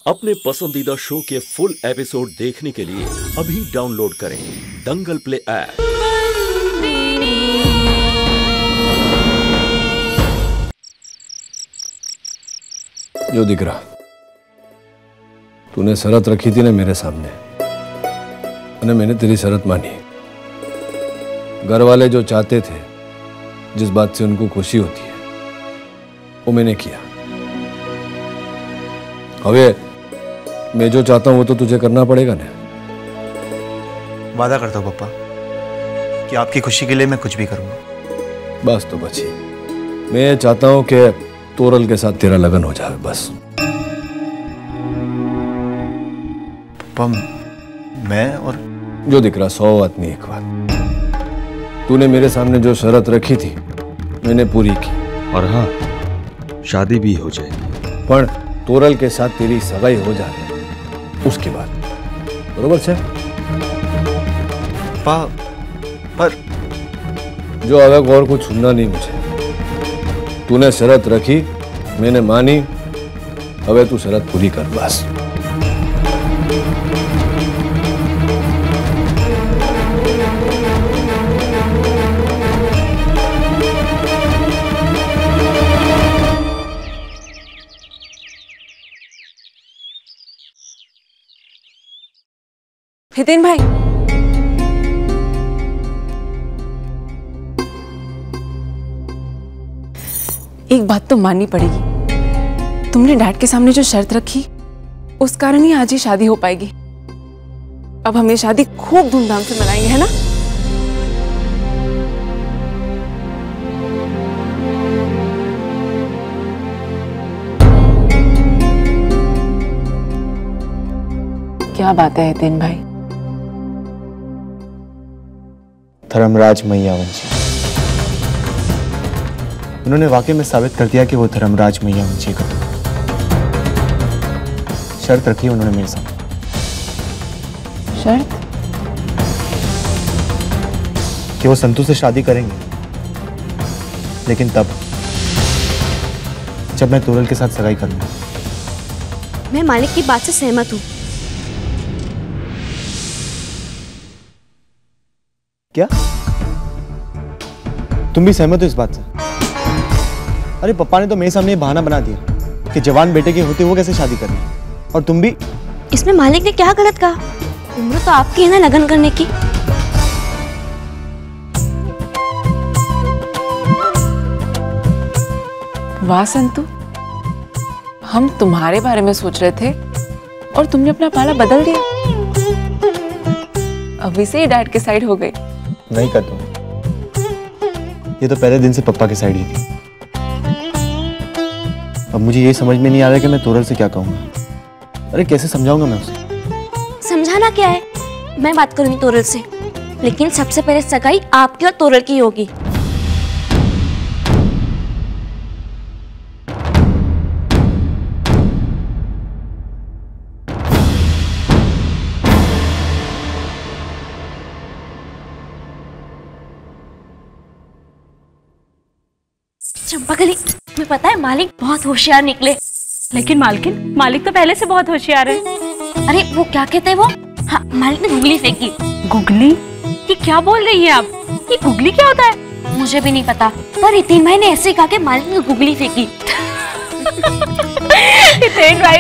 अपने पसंदीदा शो के फुल एपिसोड देखने के लिए अभी डाउनलोड करें दंगल प्ले ऐप। जो दिख रहा, तूने शर्त रखी थी ना मेरे सामने, और मैंने तेरी शर्त मानी। घर वाले जो चाहते थे, जिस बात से उनको खुशी होती है, वो मैंने किया। अबे मैं जो चाहता हूं वो तो तुझे करना पड़ेगा ना। वादा करता हूं पापा कि आपकी खुशी के लिए मैं कुछ भी करूंगा। बस तो बची, मैं चाहता हूं कि तोरल के साथ तेरा लगन हो जाए, बस। पापा मैं और जो दिख रहा 100 आदमी एक बात। तूने मेरे सामने जो शर्त रखी थी मैंने पूरी की, और हाँ, शादी भी हो जाएगी। पर तोरल के साथ तेरी सगाई हो जाए उसके बाद, बरोबर से? पर जो अलग और कुछ सुनना नहीं मुझे। तूने शर्त रखी, मैंने मानी, अब तू शर्त पूरी कर, बस। हितेन भाई, एक बात तो माननी पड़ेगी, तुमने डैड के सामने जो शर्त रखी उस कारण ही आज ही शादी हो पाएगी। अब हम ये शादी खूब धूमधाम से मनाएंगे, है ना? क्या बात है हितेन भाई? धर्मराज मैयावंशी, उन्होंने वाकई में साबित कर दिया कि वो धर्मराज मैयावंशी का शर्त रखी है उन्होंने मेरे साथ। शर्त? कि वो संतू से शादी करेंगे, लेकिन तब जब मैं तोरल के साथ सगाई करूंगा। मैं मालिक की बात से सहमत हूँ। क्या तुम भी सहमत हो इस बात से? अरे पापा ने तो मेरे सामने बहाना बना दिया कि जवान बेटे के होते वो कैसे शादी करनी, और तुम भी। इसमें मालिक ने क्या गलत कहा? उम्र तो आपकी है ना लगन करने की। वाह संतू, हम तुम्हारे बारे में सोच रहे थे और तुमने अपना पाला बदल दिया। अभी से ही डैड के साइड हो गई। नहीं कर दूं, ये तो पहले दिन से पापा की साइड ही थी। अब मुझे ये समझ में नहीं आ रहा कि मैं तोरल से क्या कहूंगा। अरे कैसे समझाऊंगा मैं उसे? समझाना क्या है, मैं बात करूंगी तोरल से, लेकिन सबसे पहले सगाई आपकी और तोरल की होगी। चंपाकली, तुम्हें पता है मालिक बहुत होशियार निकले। लेकिन मालकिन, मालिक तो पहले से बहुत होशियार है। अरे वो क्या कहते हैं वो? हाँ, मालिक ने गुगली फेंकी। गुगली? ये क्या बोल रही है आप? ये गुगली क्या होता है? मुझे भी नहीं पता, पर हितेन भाई ने ऐसे ही कहा कि मालिक ने गुगली फेंकी। हितेन भाई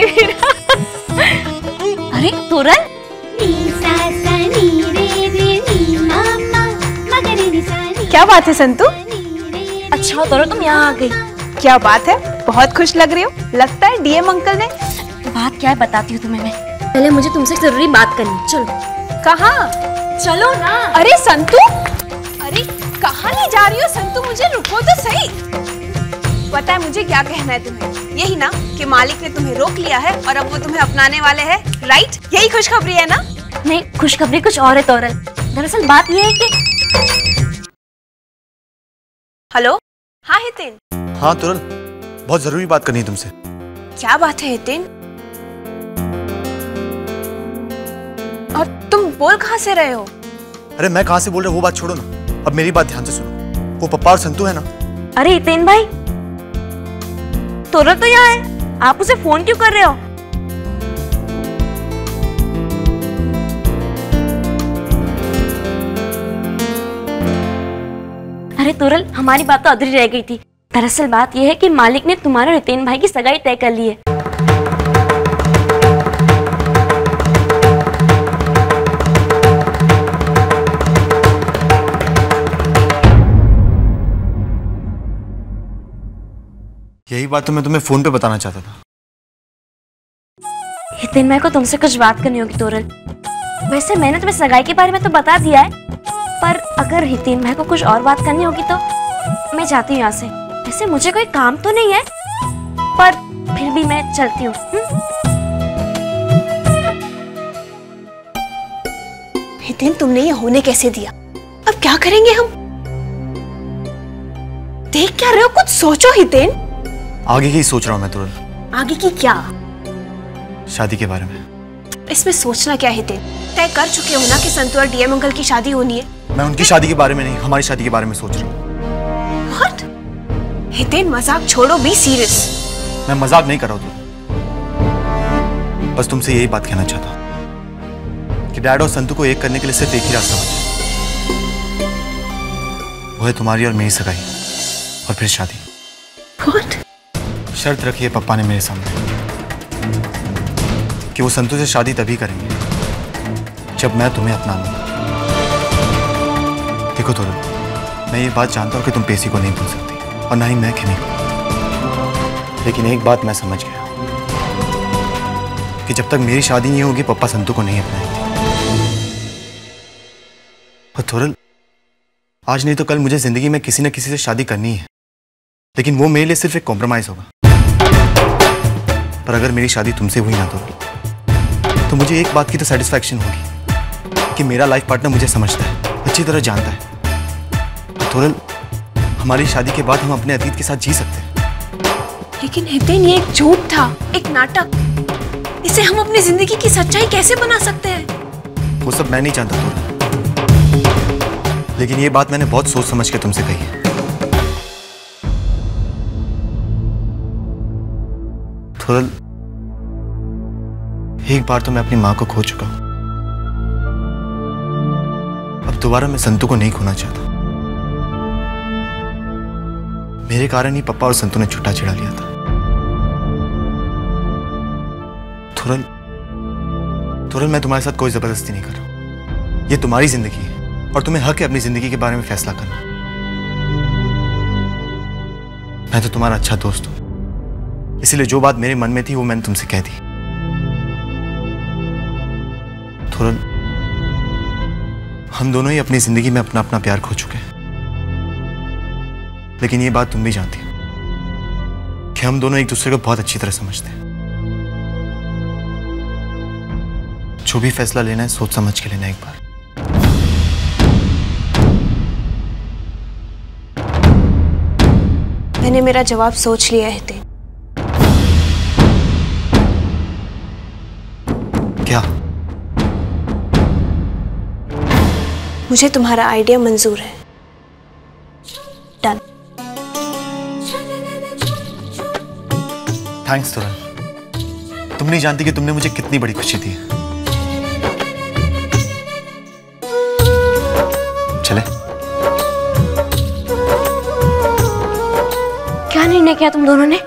अरे तोरल, क्या बात है संतू? अच्छा तोरल तुम यहाँ आ गई। क्या बात है, बहुत खुश लग रही हो। लगता है डीएम अंकल ने। बात क्या है बताती हूँ तुम्हें मैं। पहले मुझे तुमसे जरूरी बात करनी। चलो। कहाँ? चलो ना। अरे संतू, अरे कहाँ ले जा रही हो संतू? मुझे रुको तो सही। पता है मुझे क्या कहना है तुम्हें? यही ना कि मालिक ने तुम्हें रोक लिया है और अब वो तुम्हें अपनाने वाले हैं, राइट? यही खुशखबरी है ना? नहीं, खुशखबरी कुछ और है तोरल। दरअसल बात ये है कि। हेलो, हाँ हितेन। हाँ तोरल, बहुत जरूरी बात करनी है तुमसे। क्या बात है हितेन? और तुम बोल कहाँ से रहे हो? अरे मैं कहाँ से बोल रहा हूँ वो बात छोड़ो ना, अब मेरी बात ध्यान से सुनो। वो पप्पा और संतू है ना। अरे हितेन भाई, तोरल तो यहाँ है, आप उसे फोन क्यों कर रहे हो? तोरल, हमारी बात तो अधूरी रह गई थी। दरअसल बात यह है कि मालिक ने तुम्हारे और हितेन भाई की सगाई तय कर ली है। यही बात तो मैं तुम्हें फोन पे बताना चाहता था। हितेन भाई को तुमसे कुछ बात करनी होगी तोरल। वैसे मैंने तुम्हें सगाई के बारे में तो बता दिया है, पर अगर हितेन भाई को कुछ और बात करनी होगी तो मैं जाती हूँ यहाँ से। वैसे मुझे कोई काम तो नहीं है, पर फिर भी मैं चलती हूँ। हितेन, तुमने ये होने कैसे दिया? अब क्या करेंगे हम? देख क्या रहे हो? कुछ सोचो हितेन। आगे की सोच रहा हूँ मैं तोरल। आगे की क्या? शादी के बारे में। इसमें सोचना क्या हितेन? तय कर चुके हो ना कि संतू और डीएम अंकल की शादी होनी है। मैं उनकी शादी के बारे में नहीं, हमारी शादी के बारे में सोच रहा हूँ। What? हितेन, मजाक छोड़ो, बी सीरियस। मैं मजाक नहीं कर रहा हूँ, बस तुमसे यही बात कहना चाहता हूँ कि डैड और संतू को एक करने के लिए सिर्फ एक ही रास्ता बचा, वो है तुम्हारी और मेरी सगाई और फिर शादी। What? शर्त रखी है पप्पा ने मेरे सामने कि वो संतू से शादी तभी करेंगे जब मैं तुम्हें अपना लूंगा। देखो तोरल, मैं ये बात जानता हूँ कि तुम पेशी को नहीं भूल सकती और ना ही मैं खेमी को, लेकिन एक बात मैं समझ गया कि जब तक मेरी शादी नहीं होगी पप्पा संतू को नहीं अपनाएंगे। और तोरल, आज नहीं तो कल मुझे जिंदगी में किसी न किसी से शादी करनी है, लेकिन वो मेरे लिए सिर्फ एक कॉम्प्रोमाइज होगा। पर अगर मेरी शादी तुमसे हुई ना तो मुझे एक बात की तो सेटिस्फैक्शन होगी कि मेरा लाइफ पार्टनर मुझे समझता है, अच्छी तरह जानता है। तोरल, हमारी शादी के बाद हम अपने अतीत के साथ जी सकते हैं। लेकिन हितेन, ये एक झूठ था, एक नाटक। इसे हम अपनी जिंदगी की सच्चाई कैसे बना सकते हैं? वो सब मैं नहीं जानता तोरल, लेकिन ये बात मैंने बहुत सोच समझ के तुमसे कही है। तोरल, एक बार तो मैं अपनी मां को खो चुका हूं, अब दोबारा मैं संतू को नहीं खोना चाहता। मेरे कारण ही पप्पा और संतू ने छुट्टा छिड़ा लिया था। तोरल, मैं तुम्हारे साथ कोई जबरदस्ती नहीं कर रहा। ये तुम्हारी जिंदगी है और तुम्हें हक है अपनी जिंदगी के बारे में फैसला करना। मैं तो तुम्हारा अच्छा दोस्त हूं, इसलिए जो बात मेरे मन में थी वो मैंने तुमसे कह दी। तोरल, हम दोनों ही अपनी जिंदगी में अपना अपना प्यार खो चुके हैं, लेकिन ये बात तुम भी जानती हो कि हम दोनों एक दूसरे को बहुत अच्छी तरह समझते हैं। जो भी फैसला लेना है सोच समझ के लेना एक बार। मैंने मेरा जवाब सोच लिया है हितेन। क्या? मुझे तुम्हारा आइडिया मंजूर है। डन। थैंक्स तोरल, तुम नहीं जानती कि तुमने मुझे कितनी बड़ी खुशी दी है। चले? क्या निर्णय किया तुम दोनों ने?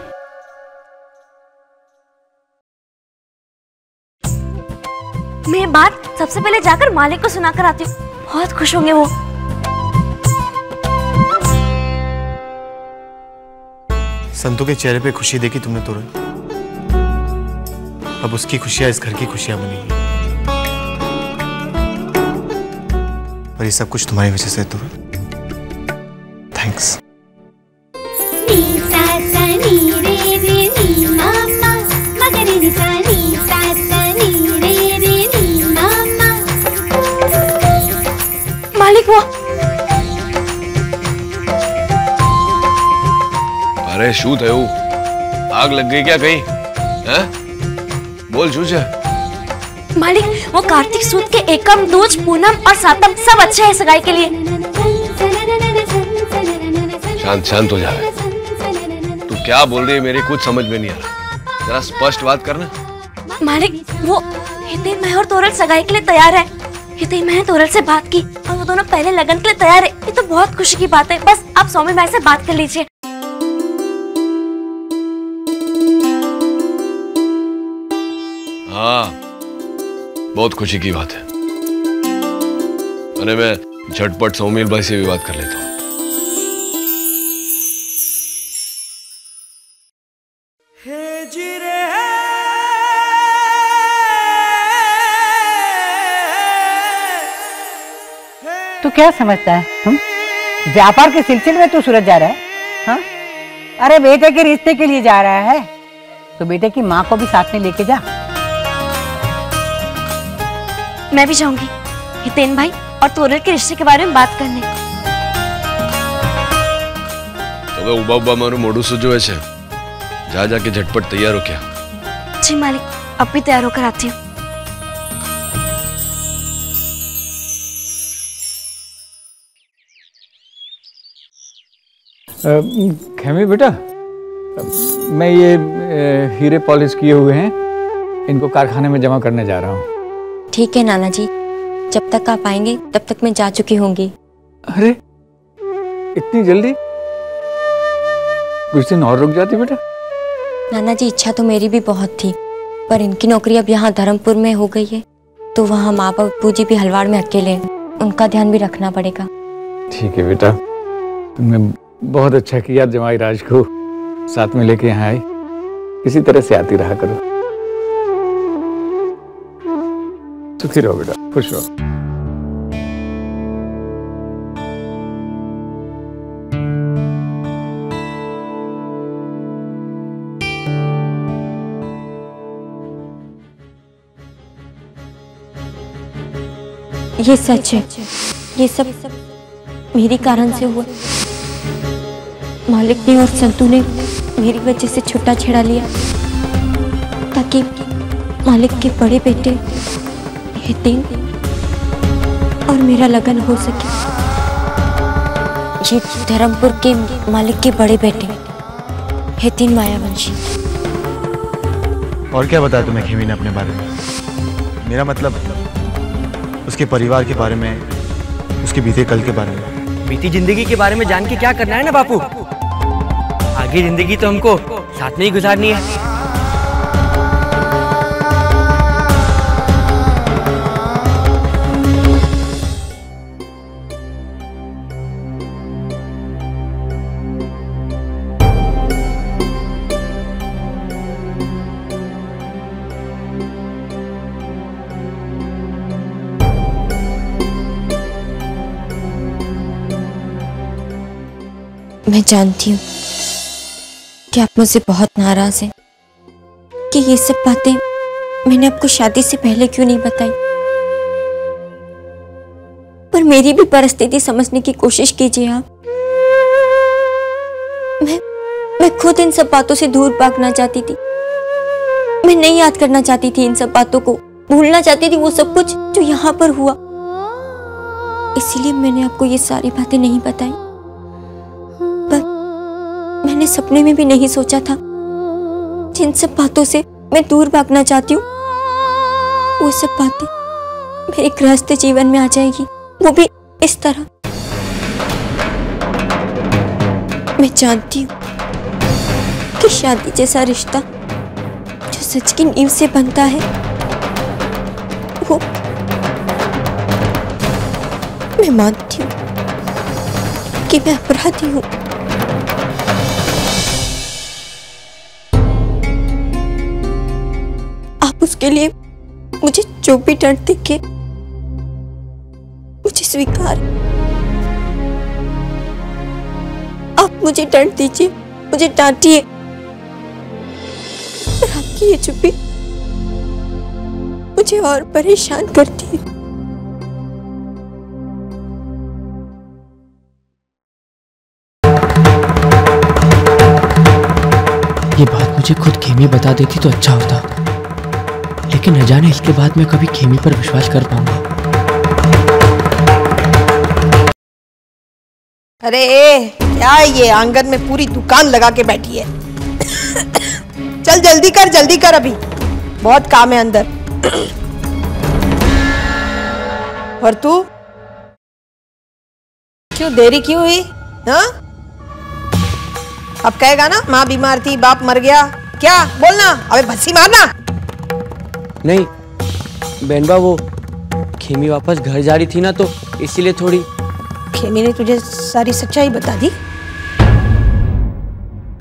मैं बात सबसे पहले जाकर मालिक को सुनाकर आती हूँ, बहुत खुश होंगे वो। संतू के चेहरे पे खुशी देखी तुमने तोरल, अब उसकी खुशियां इस घर की खुशियां बनेगी, और ये सब कुछ तुम्हारी वजह से तोरल। थैंक्स। मालिक वो। अरे शू थयो? आग लग गई क्या कहीं? हैं? बोल शू छे? मालिक, वो कार्तिक सूद के एकम, दूज, पूनम और सातम सब अच्छे हैं सगाई के लिए। शांत शांत हो जाए। तू क्या बोल रही है? मेरे कुछ समझ में नहीं आ रहा, जरा स्पष्ट बात करना। मालिक, वो हितेन, मैं और तोरल सगाई के लिए तैयार है। हितेन, मैंने तोरल से बात की और वो दोनों पहले लगन के लिए तैयार है। ये तो बहुत खुशी की बात है। बस आप सौम्य भाई से बात कर लीजिए। हाँ, बहुत खुशी की बात है। अरे मैं झटपट सौमिल भाई से भी बात कर लेता हूँ। तू क्या समझता है? व्यापार के सिलसिले में तू सूरत जा रहा है? हाँ? अरे बेटे के रिश्ते के लिए जा रहा है तो बेटे की माँ को भी साथ में लेके जा। मैं भी जाऊंगी हितेन भाई और तोरल के रिश्ते के बारे में बात करने। तो उबा उबा मारू मोड़ू सुजो है छे। जा जाके झटपट तैयार हो क्या? जी मालिक, अब भी तैयार होकर आती हूँ। खेमी बेटा, मैं ये हीरे पॉलिश किए हुए हैं, इनको कारखाने में जमा करने जा रहा हूँ। ठीक है नाना जी, जब तक आप आएंगे तब तक मैं जा चुकी होंगी। अरे इतनी जल्दी? कुछ दिन और रुक जाती बेटा। नाना जी, इच्छा तो मेरी भी बहुत थी, पर इनकी नौकरी अब यहाँ धर्मपुर में हो गई है तो वहाँ माँ बापू जी भी हलवाड़ में अकेले हैं, उनका ध्यान भी रखना पड़ेगा। ठीक है बेटा, तुमने बहुत अच्छा किया, जमाई राज को साथ में लेके यहाँ आई। इसी तरह से आती रहा करो। सुखी रहो बेटा, खुश रहो। ये सच है, ये सब मेरी कारण से हुआ। मालिक ने और संतू ने मेरी वजह से छुट्टा छेड़ा लिया ताकि मालिक के बड़े बेटे हितेन और मेरा लगन हो सके। ये धर्मपुर के मालिक के बड़े बेटे हितेन मायावंशी। और क्या बताया तुम्हें खेमी ने अपने बारे में? मेरा मतलब उसके परिवार के बारे में, उसके बीते कल के बारे में। बीती जिंदगी के बारे में जान के क्या करना है ना बापू, आगे जिंदगी तो हमको साथ में ही गुजारनी है। मैं जानती हूँ कि आप मुझसे बहुत नाराज हैं कि ये सब बातें मैंने आपको शादी से पहले क्यों नहीं बताई, पर मेरी भी परिस्थिति समझने की कोशिश कीजिए आप। मैं खुद इन सब बातों से दूर भागना चाहती थी। मैं नहीं याद करना चाहती थी इन सब बातों को, भूलना चाहती थी वो सब कुछ जो यहाँ पर हुआ। इसीलिए मैंने आपको ये सारी बातें नहीं बताई। मैंने सपने में भी नहीं सोचा था जिन सब बातों से मैं दूर भागना चाहती हूँ वो सब बातें मेरे गृहस्थ जीवन में आ जाएगी, वो भी इस तरह। मैं जानती हूँ कि शादी जैसा रिश्ता जो सच की नींव से बनता है वो, मैं मानती हूँ कि मैं अपराधी हूँ। उसके लिए मुझे जो भी दंड देंगे मुझे स्वीकार। आप मुझे दंड दीजिए, मुझे डांटिए, पर आपकी ये चुप्पी मुझे और परेशान करती है। ये बात मुझे खुद खेमी बता देती तो अच्छा होता, लेकिन न जाने इसके बाद मैं कभी खेमी पर विश्वास कर पाऊंगा। अरे क्या ये आंगन में पूरी दुकान लगा के बैठी है? चल जल्दी कर, अभी बहुत काम है अंदर। और तू क्यों देरी क्यों हुई? हाँ, अब कहेगा ना माँ बीमार थी, बाप मर गया, क्या बोलना? अबे भस्सी मारना। नहीं बहनबा, वो खेमी वापस घर जा रही थी ना, तो इसीलिए थोड़ी। खेमी ने तुझे सारी सच्चाई बता दी?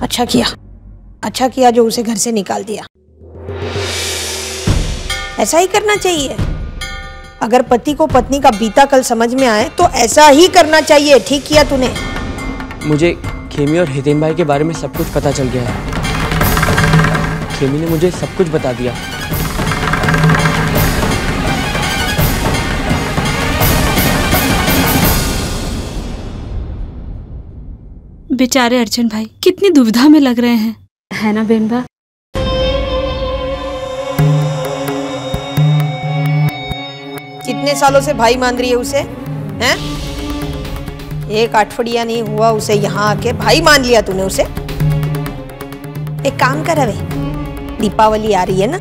अच्छा किया जो उसे घर से निकाल दिया। ऐसा ही करना चाहिए। अगर पति को पत्नी का बीता कल समझ में आए तो ऐसा ही करना चाहिए। ठीक किया तूने। मुझे खेमी और हितेन भाई के बारे में सब कुछ पता चल गया है। खेमी ने मुझे सब कुछ बता दिया। बेचारे अर्जुन भाई कितनी दुविधा में लग रहे हैं, है ना बेनबा? कितने सालों से भाई मान रही है उसे, हैं? एक आठवड़िया नहीं हुआ उसे यहाँ आके भाई मान लिया तूने उसे। एक काम कर, अबे दीपावली आ रही है ना,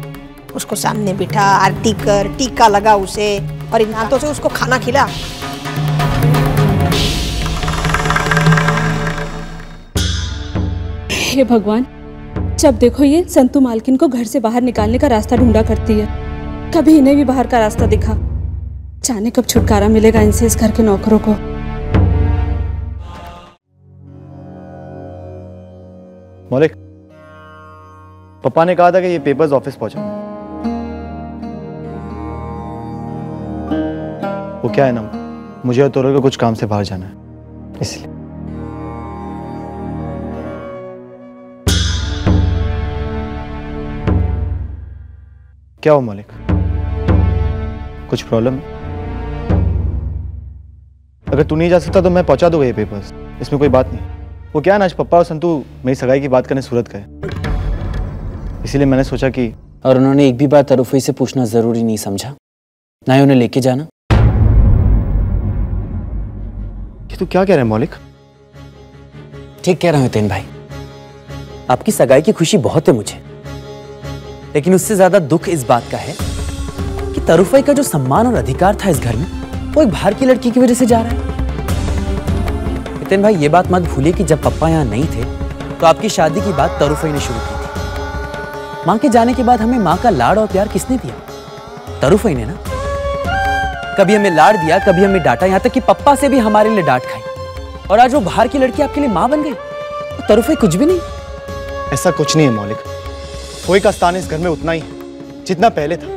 उसको सामने बिठा, आरती कर, टीका लगा उसे, और इन हाथों से उसको खाना खिला। हे भगवान, जब देखो ये संतू मालकिन को घर से बाहर निकालने का रास्ता ढूंढा करती है। कभी इन्हें भी बाहर का रास्ता दिखा। जाने कब छुटकारा मिलेगा इनसे, इस घर के नौकरों को। मौलिक, पापा ने कहा था कि ये पेपर्स ऑफिस पहुंचा। वो क्या है ना, मुझे और तोरल को कुछ काम से बाहर जाना है, इसलिए। क्या हो मौलिक, कुछ प्रॉब्लम है? अगर तू नहीं जा सकता तो मैं पहुंचा दूंगा ये पेपर्स, इसमें कोई बात नहीं। वो क्या है ना, आज पप्पा और संतू मेरी सगाई की बात करने सूरत गए, इसीलिए मैंने सोचा कि। और उन्होंने एक भी बार तरुफई से पूछना जरूरी नहीं समझा, ना ही उन्हें लेके जाना। ये तू क्या कह रहा है मौलिक? ठीक कह रहा हूं हितेन भाई, आपकी सगाई की खुशी बहुत है मुझे, लेकिन उससे ज्यादा दुख इस बात का है कि तरुफई का जो सम्मान और अधिकार था इस घर में, वो एक बाहर की लड़की की वजह से जा रहा है। हितेन भाई, ये बात मत भूलिए कि जब पप्पा यहाँ नहीं थे तो आपकी शादी की बात तरुफई ने शुरू की थी। माँ के जाने के बाद हमें माँ का लाड़ और प्यार किसने दिया? तरुफई ने ना। कभी हमें लाड़ दिया, कभी हमें डांटा, यहाँ तक कि पप्पा से भी हमारे लिए डांट खाई। और आज वो बाहर की लड़की आपके लिए माँ बन गई, तो तरुफई कुछ भी नहीं। ऐसा कुछ नहीं है मौलिक, फोई का स्थान इस घर में उतना ही है जितना पहले था,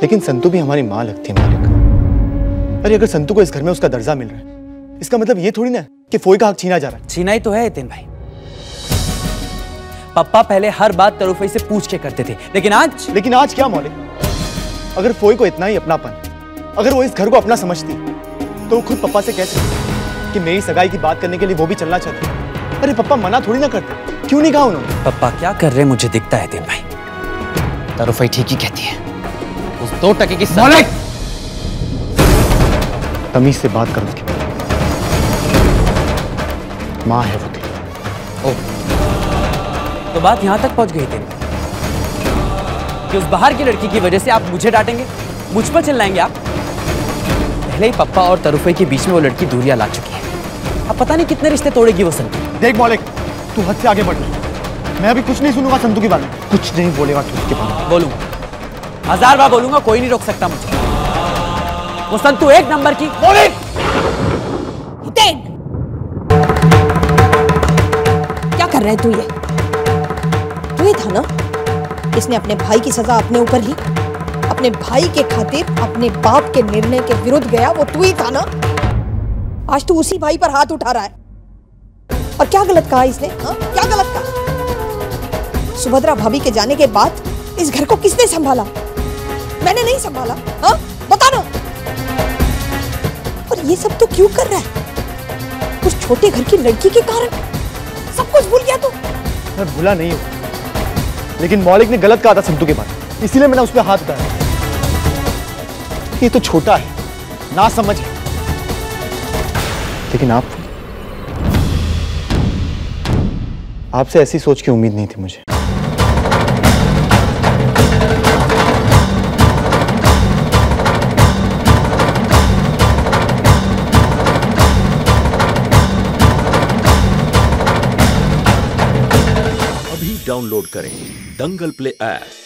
लेकिन संतू भी हमारी माँ लगती है मौलिक। अरे अगर संतू को इस घर में उसका दर्जा मिल रहा है, इसका मतलब ये थोड़ी ना कि फोई का हक छीना जा रहा है। छीना ही तो है हितेन भाई। पप्पा पहले हर बात तरुफई से पूछ के करते थे, लेकिन आज क्या मौलिक? अगर फोई को इतना ही अपनापन, अगर वो इस घर को अपना समझती तो वो खुद पप्पा से कह सकती कि मेरी सगाई की बात करने के लिए वो भी चलना चाहती है। अरे पप्पा मना थोड़ी ना करते, क्यों नहीं कहा उन्होंने? पप्पा क्या कर रहे मुझे दिखता है हितेन भाई, तरुफई ठीक ही कहती है। उस 2% की मौलिक, तमीज से बात करो उसके बाद। माँ है वो तेरी। तो बात यहां तक पहुंच गई थी कि उस बाहर की लड़की की वजह से आप मुझे डांटेंगे, मुझ पर चिल्लाएंगे आप। पहले ही पप्पा और तरुफई के बीच में वो लड़की दूरियां ला चुकी है। अब पता नहीं कितने रिश्ते तोड़ेगी वो संतू। देख मौलिक, तू हद से आगे बढ़ रहा। मैं अभी कुछ नहीं सुनूंगा संतू की बात, कुछ नहीं बोलेगा तू उसके बारे में। बोलूंगा, 1000 बार बोलूंगा, कोई नहीं रोक सकता मुझे। वो संतू एक नंबर की। मौलिक, क्या कर रहा है तू? ये था ना, इसने अपने भाई की सजा अपने ऊपर ली, अपने भाई के खातिर अपने बाप के निर्णय के विरुद्ध गया, वो तू ही था ना। आज तू उसी भाई पर हाथ उठा रहा है। और क्या गलत कहा इसने? क्या गलत कहा? सुभद्रा भाभी के जाने के बाद इस घर को किसने संभाला? मैंने नहीं संभाला। हाँ, बता ना। और ये सब तो क्यों कर रहा है? उस छोटे घर की लड़की के कारण सब कुछ भूल गया तू? मैं भूला नहीं हूं, लेकिन मौलिक ने गलत कहा था संतू के बारे में, इसीलिए मैंने उस पर हाथ उठाया। ये तो छोटा है, ना समझ है, लेकिन आपसे ऐसी सोच की उम्मीद नहीं थी मुझे। डाउनलोड करें दंगल प्ले ऐप।